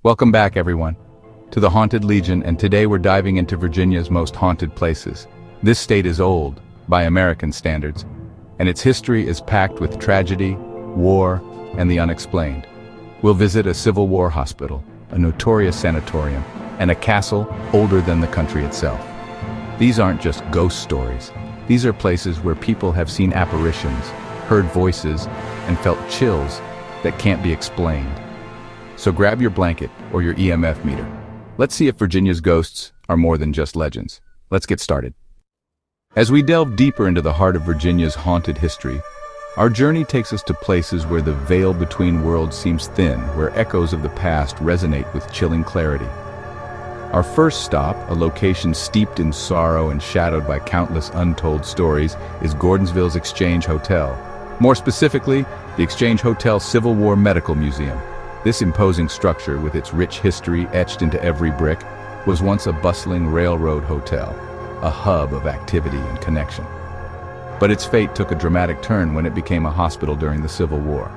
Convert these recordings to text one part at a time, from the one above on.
Welcome back, everyone, to the Haunted Legion, and today we're diving into Virginia's most haunted places. This state is old, by American standards, and its history is packed with tragedy, war, and the unexplained. We'll visit a Civil War hospital, a notorious sanatorium, and a castle older than the country itself. These aren't just ghost stories. These are places where people have seen apparitions, heard voices, and felt chills that can't be explained. So grab your blanket or your EMF meter. Let's see if Virginia's ghosts are more than just legends. Let's get started. As we delve deeper into the heart of Virginia's haunted history, our journey takes us to places where the veil between worlds seems thin, where echoes of the past resonate with chilling clarity. Our first stop, a location steeped in sorrow and shadowed by countless untold stories, is Gordonsville's Exchange Hotel. More specifically, the Exchange Hotel Civil War Medical Museum. This imposing structure, with its rich history etched into every brick, was once a bustling railroad hotel, a hub of activity and connection. But its fate took a dramatic turn when it became a hospital during the Civil War,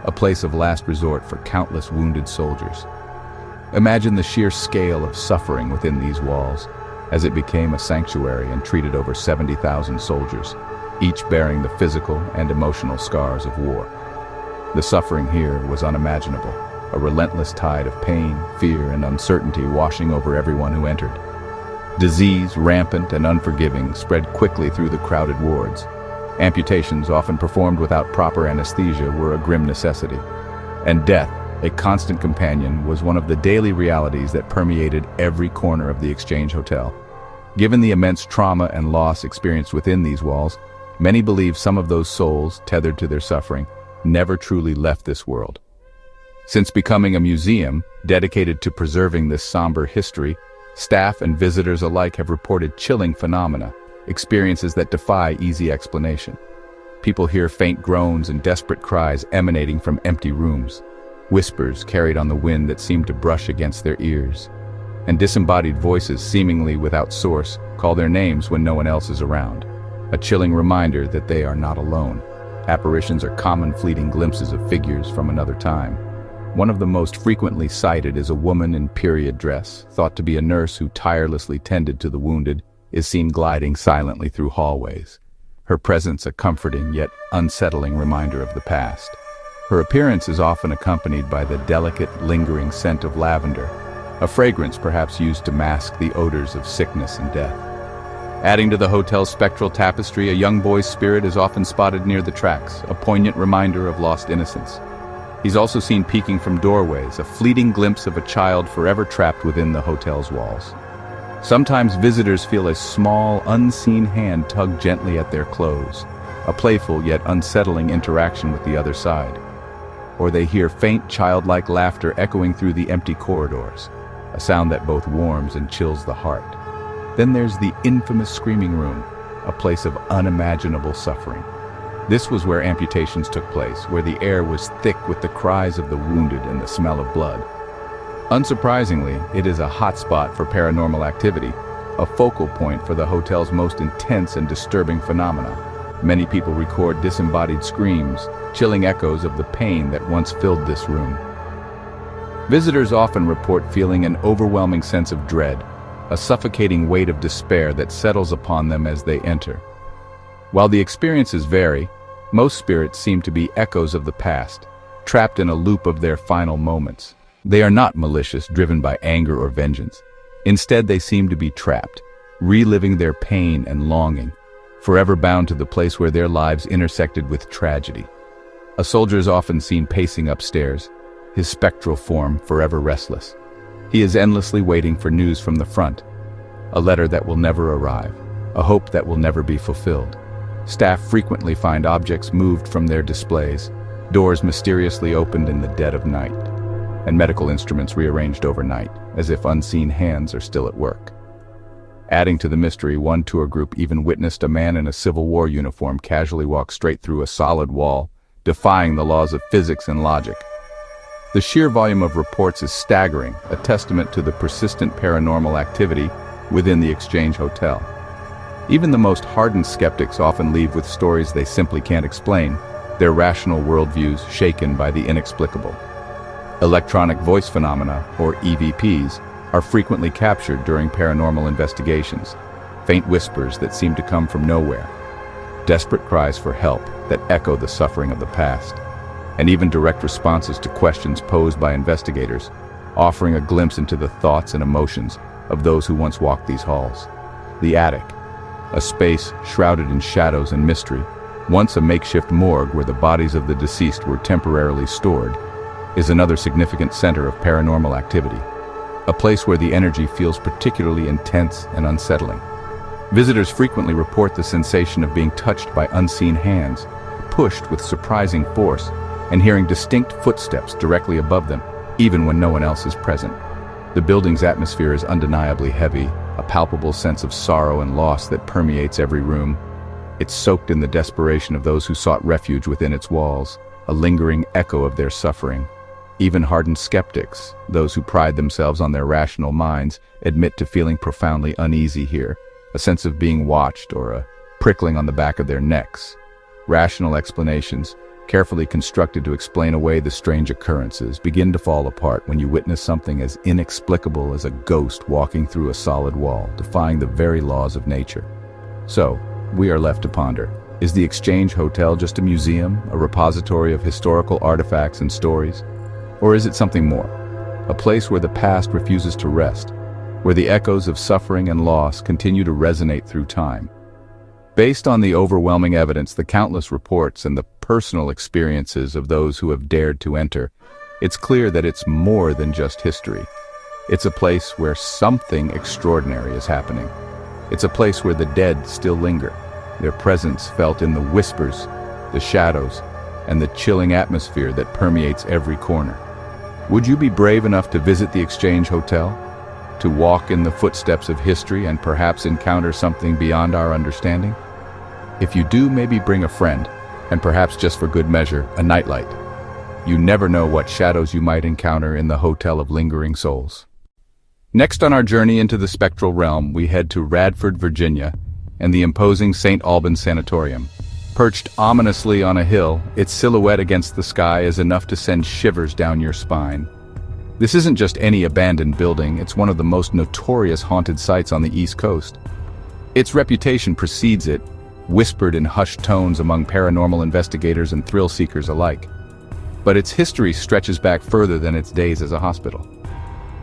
a place of last resort for countless wounded soldiers. Imagine the sheer scale of suffering within these walls, as it became a sanctuary and treated over 70,000 soldiers, each bearing the physical and emotional scars of war. The suffering here was unimaginable, a relentless tide of pain, fear, and uncertainty washing over everyone who entered. Disease, rampant and unforgiving, spread quickly through the crowded wards. Amputations, often performed without proper anesthesia, were a grim necessity. And death, a constant companion, was one of the daily realities that permeated every corner of the Exchange Hotel. Given the immense trauma and loss experienced within these walls, many believe some of those souls, tethered to their suffering, never truly left this world. Since becoming a museum dedicated to preserving this somber history, staff and visitors alike have reported chilling phenomena, experiences that defy easy explanation. People hear faint groans and desperate cries emanating from empty rooms, whispers carried on the wind that seem to brush against their ears, and disembodied voices seemingly without source call their names when no one else is around, a chilling reminder that they are not alone. Apparitions are common fleeting glimpses of figures from another time. One of the most frequently cited is a woman in period dress, thought to be a nurse who tirelessly tended to the wounded, is seen gliding silently through hallways, her presence a comforting yet unsettling reminder of the past. Her appearance is often accompanied by the delicate, lingering scent of lavender, a fragrance perhaps used to mask the odors of sickness and death. Adding to the hotel's spectral tapestry, a young boy's spirit is often spotted near the tracks, a poignant reminder of lost innocence. He's also seen peeking from doorways, a fleeting glimpse of a child forever trapped within the hotel's walls. Sometimes visitors feel a small, unseen hand tug gently at their clothes, a playful yet unsettling interaction with the other side. Or they hear faint childlike laughter echoing through the empty corridors, a sound that both warms and chills the heart. Then there's the infamous screaming room, a place of unimaginable suffering. This was where amputations took place, where the air was thick with the cries of the wounded and the smell of blood. Unsurprisingly, it is a hotspot for paranormal activity, a focal point for the hotel's most intense and disturbing phenomena. Many people record disembodied screams, chilling echoes of the pain that once filled this room. Visitors often report feeling an overwhelming sense of dread, a suffocating weight of despair that settles upon them as they enter. While the experiences vary, most spirits seem to be echoes of the past, trapped in a loop of their final moments. They are not malicious, driven by anger or vengeance. Instead, they seem to be trapped, reliving their pain and longing, forever bound to the place where their lives intersected with tragedy. A soldier is often seen pacing upstairs, his spectral form forever restless. He is endlessly waiting for news from the front, a letter that will never arrive, a hope that will never be fulfilled. Staff frequently find objects moved from their displays, doors mysteriously opened in the dead of night, and medical instruments rearranged overnight, as if unseen hands are still at work. Adding to the mystery, one tour group even witnessed a man in a Civil War uniform casually walk straight through a solid wall, defying the laws of physics and logic. The sheer volume of reports is staggering, a testament to the persistent paranormal activity within the Exchange Hotel. Even the most hardened skeptics often leave with stories they simply can't explain, their rational worldviews shaken by the inexplicable. Electronic voice phenomena, or EVPs, are frequently captured during paranormal investigations, faint whispers that seem to come from nowhere, desperate cries for help that echo the suffering of the past, and even direct responses to questions posed by investigators, offering a glimpse into the thoughts and emotions of those who once walked these halls. The attic, a space shrouded in shadows and mystery, once a makeshift morgue where the bodies of the deceased were temporarily stored, is another significant center of paranormal activity, a place where the energy feels particularly intense and unsettling. Visitors frequently report the sensation of being touched by unseen hands, pushed with surprising force, and hearing distinct footsteps directly above them, even when no one else is present. The building's atmosphere is undeniably heavy, a palpable sense of sorrow and loss that permeates every room. It's soaked in the desperation of those who sought refuge within its walls, a lingering echo of their suffering. Even hardened skeptics, those who pride themselves on their rational minds, admit to feeling profoundly uneasy here, a sense of being watched or a prickling on the back of their necks. Rational explanations, carefully constructed to explain away the strange occurrences, begin to fall apart when you witness something as inexplicable as a ghost walking through a solid wall, defying the very laws of nature. So, we are left to ponder. Is the Exchange Hotel just a museum, a repository of historical artifacts and stories? Or is it something more? A place where the past refuses to rest, where the echoes of suffering and loss continue to resonate through time. Based on the overwhelming evidence, the countless reports, and the personal experiences of those who have dared to enter, it's clear that it's more than just history. It's a place where something extraordinary is happening. It's a place where the dead still linger, their presence felt in the whispers, the shadows, and the chilling atmosphere that permeates every corner. Would you be brave enough to visit the Exchange Hotel? To walk in the footsteps of history and perhaps encounter something beyond our understanding? If you do, maybe bring a friend, and perhaps just for good measure, a nightlight. You never know what shadows you might encounter in the Hotel of Lingering Souls. Next on our journey into the spectral realm, we head to Radford, Virginia, and the imposing St. Albans Sanatorium. Perched ominously on a hill, its silhouette against the sky is enough to send shivers down your spine. This isn't just any abandoned building, it's one of the most notorious haunted sites on the East Coast. Its reputation precedes it, whispered in hushed tones among paranormal investigators and thrill-seekers alike. But its history stretches back further than its days as a hospital.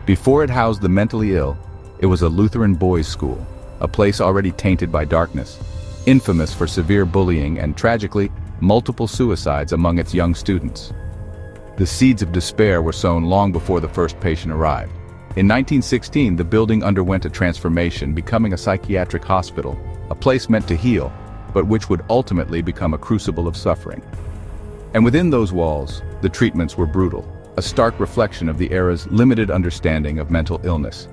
Before it housed the mentally ill, it was a Lutheran boys' school, a place already tainted by darkness, infamous for severe bullying and, tragically, multiple suicides among its young students. The seeds of despair were sown long before the first patient arrived. In 1916, the building underwent a transformation, becoming a psychiatric hospital, a place meant to heal, but which would ultimately become a crucible of suffering. And within those walls, the treatments were brutal, a stark reflection of the era's limited understanding of mental illness.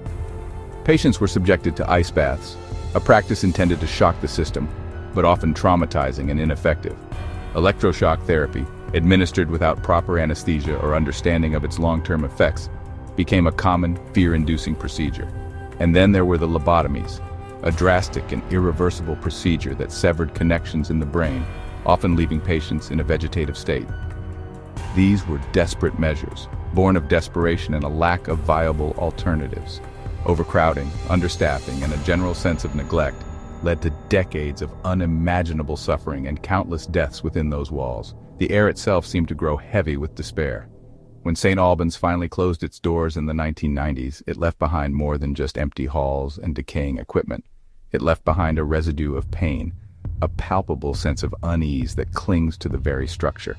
Patients were subjected to ice baths, a practice intended to shock the system, but often traumatizing and ineffective. Electroshock therapy, administered without proper anesthesia or understanding of its long-term effects, became a common, fear-inducing procedure. And then there were the lobotomies, a drastic and irreversible procedure that severed connections in the brain, often leaving patients in a vegetative state. These were desperate measures, born of desperation and a lack of viable alternatives. Overcrowding, understaffing, and a general sense of neglect led to decades of unimaginable suffering and countless deaths within those walls. The air itself seemed to grow heavy with despair. When St. Albans finally closed its doors in the 1990s, it left behind more than just empty halls and decaying equipment. It left behind a residue of pain, a palpable sense of unease that clings to the very structure.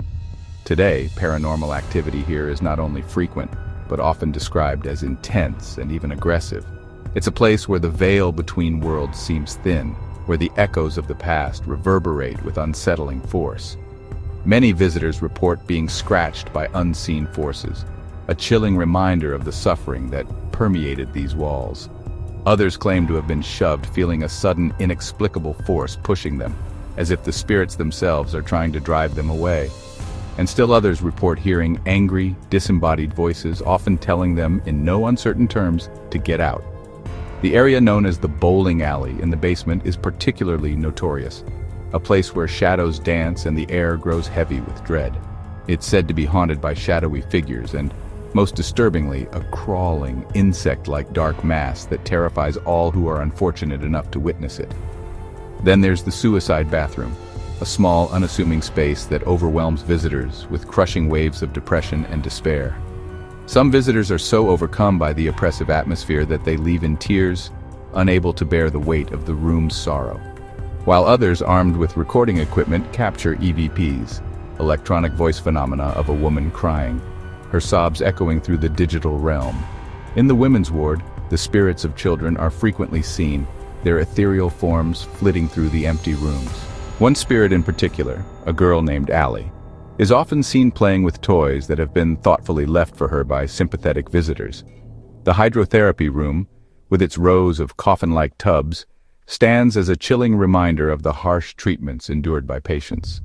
Today, paranormal activity here is not only frequent, but often described as intense and even aggressive. It's a place where the veil between worlds seems thin, where the echoes of the past reverberate with unsettling force. Many visitors report being scratched by unseen forces, a chilling reminder of the suffering that permeated these walls. Others claim to have been shoved, feeling a sudden, inexplicable force pushing them, as if the spirits themselves are trying to drive them away. And still others report hearing angry, disembodied voices, often telling them in no uncertain terms to get out. The area known as the bowling alley in the basement is particularly notorious, a place where shadows dance and the air grows heavy with dread. It's said to be haunted by shadowy figures, and Most disturbingly, a crawling, insect-like dark mass that terrifies all who are unfortunate enough to witness it. Then there's the suicide bathroom, a small, unassuming space that overwhelms visitors with crushing waves of depression and despair. Some visitors are so overcome by the oppressive atmosphere that they leave in tears, unable to bear the weight of the room's sorrow. While others, armed with recording equipment, capture EVPs, electronic voice phenomena of a woman crying, her sobs echoing through the digital realm. In the women's ward, the spirits of children are frequently seen, their ethereal forms flitting through the empty rooms. One spirit in particular, a girl named Allie, is often seen playing with toys that have been thoughtfully left for her by sympathetic visitors. The hydrotherapy room, with its rows of coffin-like tubs, stands as a chilling reminder of the harsh treatments endured by patients.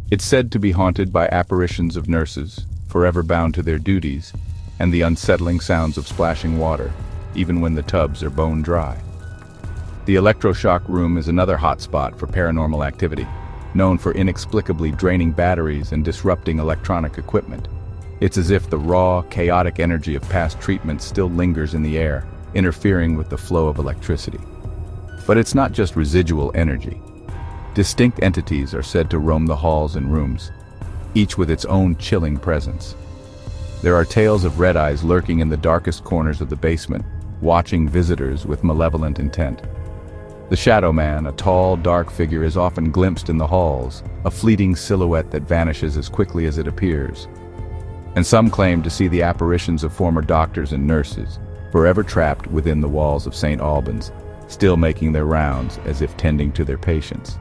It's said to be haunted by apparitions of nurses, forever bound to their duties, and the unsettling sounds of splashing water, even when the tubs are bone dry. The electroshock room is another hotspot for paranormal activity, known for inexplicably draining batteries and disrupting electronic equipment. It's as if the raw, chaotic energy of past treatments still lingers in the air, interfering with the flow of electricity. But it's not just residual energy. Distinct entities are said to roam the halls and rooms, each with its own chilling presence. There are tales of red eyes lurking in the darkest corners of the basement, watching visitors with malevolent intent. The Shadow Man, a tall, dark figure, is often glimpsed in the halls, a fleeting silhouette that vanishes as quickly as it appears. And some claim to see the apparitions of former doctors and nurses, forever trapped within the walls of St. Albans, still making their rounds as if tending to their patients.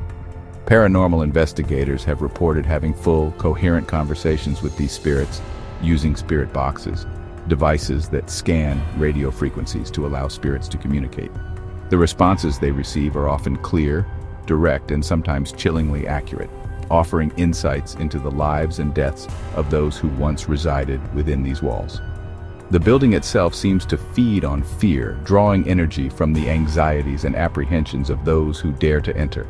Paranormal investigators have reported having full, coherent conversations with these spirits, using spirit boxes, devices that scan radio frequencies to allow spirits to communicate. The responses they receive are often clear, direct, and sometimes chillingly accurate, offering insights into the lives and deaths of those who once resided within these walls. The building itself seems to feed on fear, drawing energy from the anxieties and apprehensions of those who dare to enter.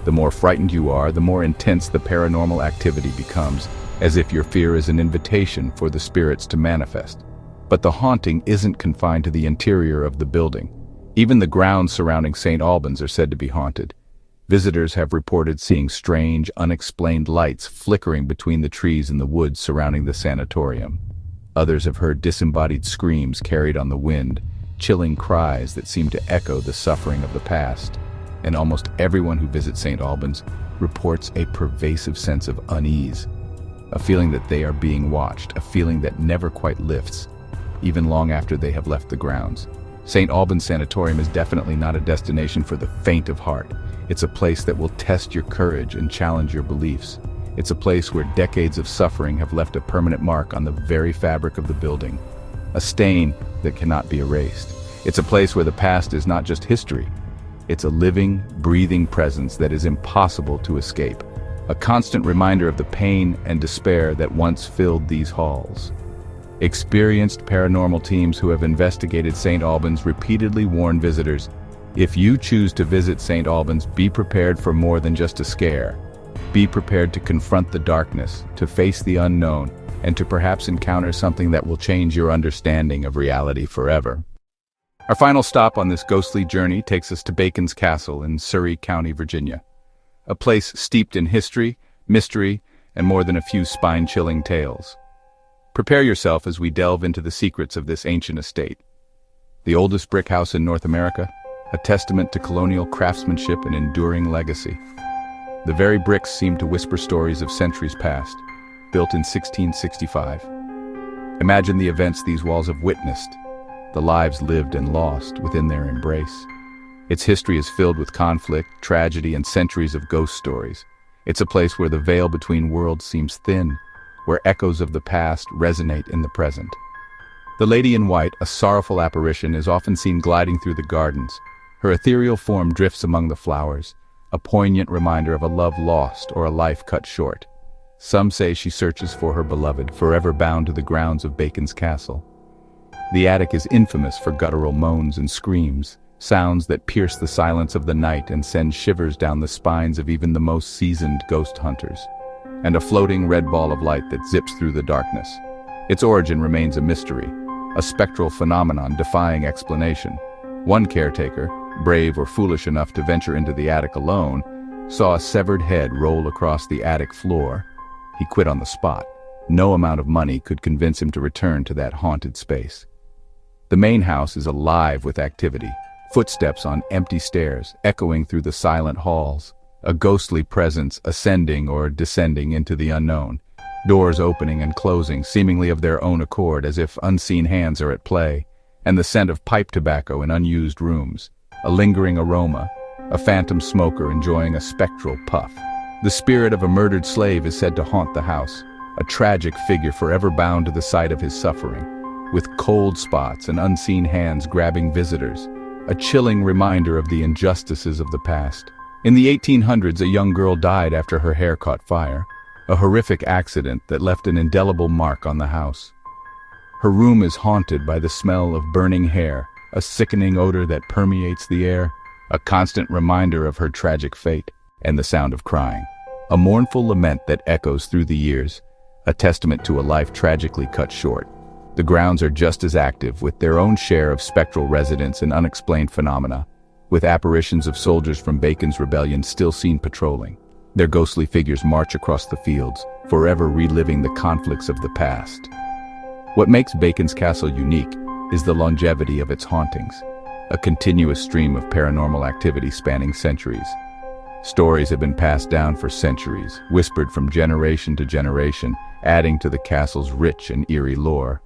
The more frightened you are, the more intense the paranormal activity becomes, as if your fear is an invitation for the spirits to manifest. But the haunting isn't confined to the interior of the building. Even the grounds surrounding St. Albans are said to be haunted. Visitors have reported seeing strange, unexplained lights flickering between the trees in the woods surrounding the sanatorium. Others have heard disembodied screams carried on the wind, chilling cries that seem to echo the suffering of the past. And almost everyone who visits St. Albans reports a pervasive sense of unease, a feeling that they are being watched, a feeling that never quite lifts, even long after they have left the grounds. St. Albans Sanatorium is definitely not a destination for the faint of heart. It's a place that will test your courage and challenge your beliefs. It's a place where decades of suffering have left a permanent mark on the very fabric of the building, a stain that cannot be erased. It's a place where the past is not just history. It's a living, breathing presence that is impossible to escape, a constant reminder of the pain and despair that once filled these halls. Experienced paranormal teams who have investigated St. Albans repeatedly warn visitors, if you choose to visit St. Albans, be prepared for more than just a scare. Be prepared to confront the darkness, to face the unknown, and to perhaps encounter something that will change your understanding of reality forever. Our final stop on this ghostly journey takes us to Bacon's Castle in Surry County, Virginia. A place steeped in history, mystery, and more than a few spine-chilling tales. Prepare yourself as we delve into the secrets of this ancient estate. The oldest brick house in North America, a testament to colonial craftsmanship and enduring legacy. The very bricks seem to whisper stories of centuries past, built in 1665. Imagine the events these walls have witnessed, the lives lived and lost within their embrace. Its history is filled with conflict, tragedy, and centuries of ghost stories. It's a place where the veil between worlds seems thin, where echoes of the past resonate in the present. The Lady in White, a sorrowful apparition, is often seen gliding through the gardens. Her ethereal form drifts among the flowers, a poignant reminder of a love lost or a life cut short. Some say she searches for her beloved, forever bound to the grounds of Bacon's Castle. The attic is infamous for guttural moans and screams, sounds that pierce the silence of the night and send shivers down the spines of even the most seasoned ghost hunters. And a floating red ball of light that zips through the darkness. Its origin remains a mystery, a spectral phenomenon defying explanation. One caretaker, brave or foolish enough to venture into the attic alone, saw a severed head roll across the attic floor. He quit on the spot. No amount of money could convince him to return to that haunted space. The main house is alive with activity. Footsteps on empty stairs, echoing through the silent halls. A ghostly presence ascending or descending into the unknown. Doors opening and closing, seemingly of their own accord, as if unseen hands are at play. And the scent of pipe tobacco in unused rooms. A lingering aroma. A phantom smoker enjoying a spectral puff. The spirit of a murdered slave is said to haunt the house. A tragic figure forever bound to the site of his suffering. With cold spots and unseen hands grabbing visitors. A chilling reminder of the injustices of the past. In the 1800s, a young girl died after her hair caught fire. A horrific accident that left an indelible mark on the house. Her room is haunted by the smell of burning hair, a sickening odor that permeates the air, a constant reminder of her tragic fate, and the sound of crying. A mournful lament that echoes through the years, a testament to a life tragically cut short. The grounds are just as active, with their own share of spectral residents and unexplained phenomena, with apparitions of soldiers from Bacon's rebellion still seen patrolling. Their ghostly figures march across the fields, forever reliving the conflicts of the past. What makes Bacon's Castle unique is the longevity of its hauntings, a continuous stream of paranormal activity spanning centuries. Stories have been passed down for centuries, whispered from generation to generation, adding to the castle's rich and eerie lore.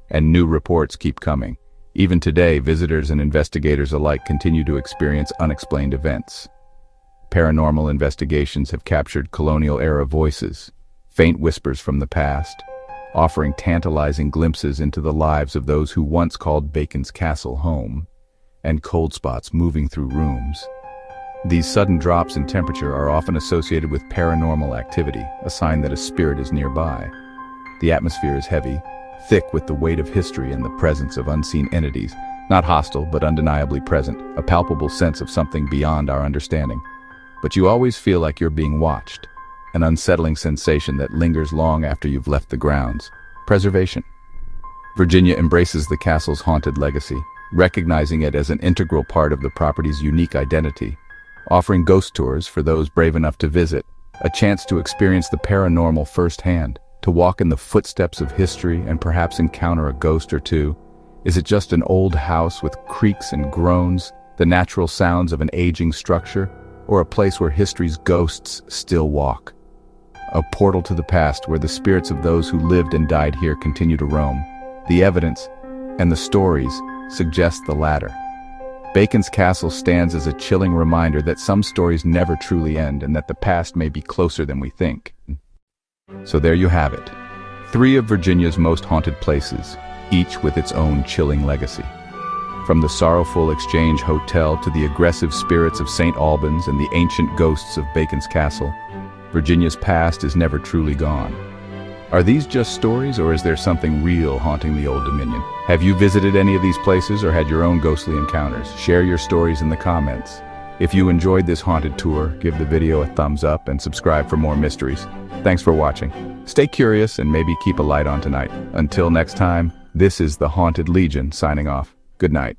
And new reports keep coming. Even today, visitors and investigators alike continue to experience unexplained events. Paranormal investigations have captured colonial-era voices, faint whispers from the past, offering tantalizing glimpses into the lives of those who once called Bacon's Castle home, and cold spots moving through rooms. These sudden drops in temperature are often associated with paranormal activity, a sign that a spirit is nearby. The atmosphere is heavy, thick with the weight of history and the presence of unseen entities, not hostile but undeniably present, a palpable sense of something beyond our understanding. But you always feel like you're being watched, an unsettling sensation that lingers long after you've left the grounds. Preservation. Virginia embraces the castle's haunted legacy, recognizing it as an integral part of the property's unique identity, offering ghost tours for those brave enough to visit, a chance to experience the paranormal firsthand, to walk in the footsteps of history and perhaps encounter a ghost or two. Is it just an old house with creaks and groans, the natural sounds of an aging structure, or a place where history's ghosts still walk? A portal to the past where the spirits of those who lived and died here continue to roam. The evidence and the stories suggest the latter. Bacon's Castle stands as a chilling reminder that some stories never truly end and that the past may be closer than we think. So there you have it. 3 of Virginia's most haunted places, each with its own chilling legacy. From the sorrowful Exchange Hotel to the aggressive spirits of St. Albans and the ancient ghosts of Bacon's Castle, Virginia's past is never truly gone. Are these just stories, or is there something real haunting the Old Dominion? Have you visited any of these places or had your own ghostly encounters? Share your stories in the comments. If you enjoyed this haunted tour, give the video a thumbs up and subscribe for more mysteries. Thanks for watching. Stay curious and maybe keep a light on tonight. Until next time, this is the Haunted Legion signing off. Good night.